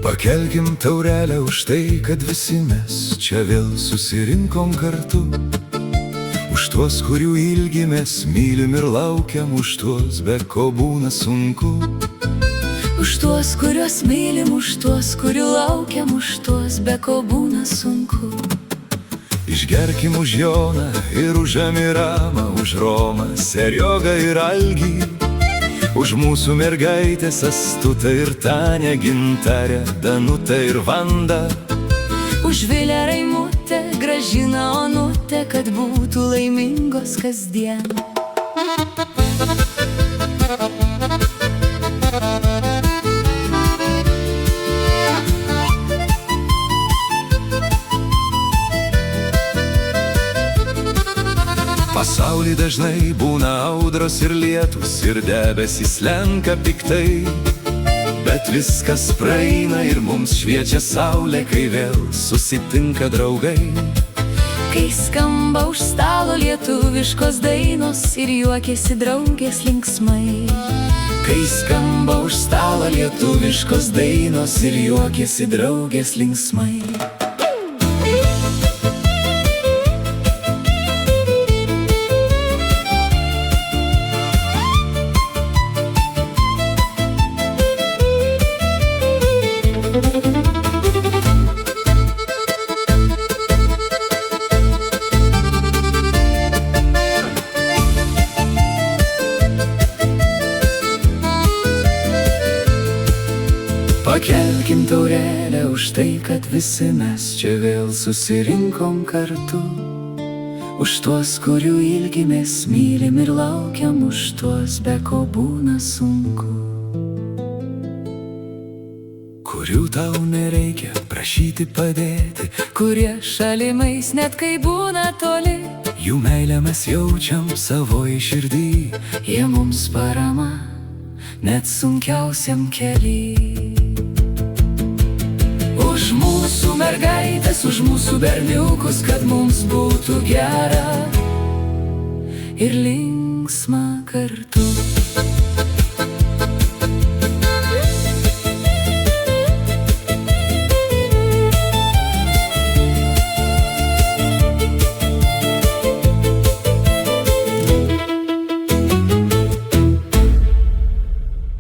Pakelkim taurelę už tai, kad visi mes čia vėl susirinkom kartu. Už tuos, kurių ilgimės, mylim ir laukiam, už tuos, be ko būna sunku. Už tuos, kuriuos mylim, už tuos, kurių laukiam, už tuos, be ko būna sunku. Išgerkim už Joną ir už Amiramą, už Romą, Seriogą ir Algį. Už mūsų mergaitės Astutą ir Tanę, Gintarę, Danutą ir Vandą. Už Vilę, Raimutę, Gražiną, Onutę, kad būtų laimingos kasdien. Pasauly dažnai būna audros ir lietus, ir debesys slenka piktai. Bet viskas praeina ir mums šviečia saulė, kai vėl susitinka draugai. Kai skamba už stalo lietuviškos dainos ir juokiasi draugės linksmai. Kai skamba už stalo lietuviškos dainos ir juokiasi draugės linksmai. Pakelkim taurelę už tai, kad visi mes čia vėl susirinkom kartu. Už tuos, kurių ilgimės, mylim ir laukiam, už tuos, be ko būna sunku. Kurių tau nereikia prašyti padėti, kurie šalimais net kai būna toli. Jų meilę mes jaučiam savoj širdį, jie mums parama net sunkiausiam kely. Už mūsų mergaitės, už mūsų berniukus, kad mums būtų gera ir linksma kartu.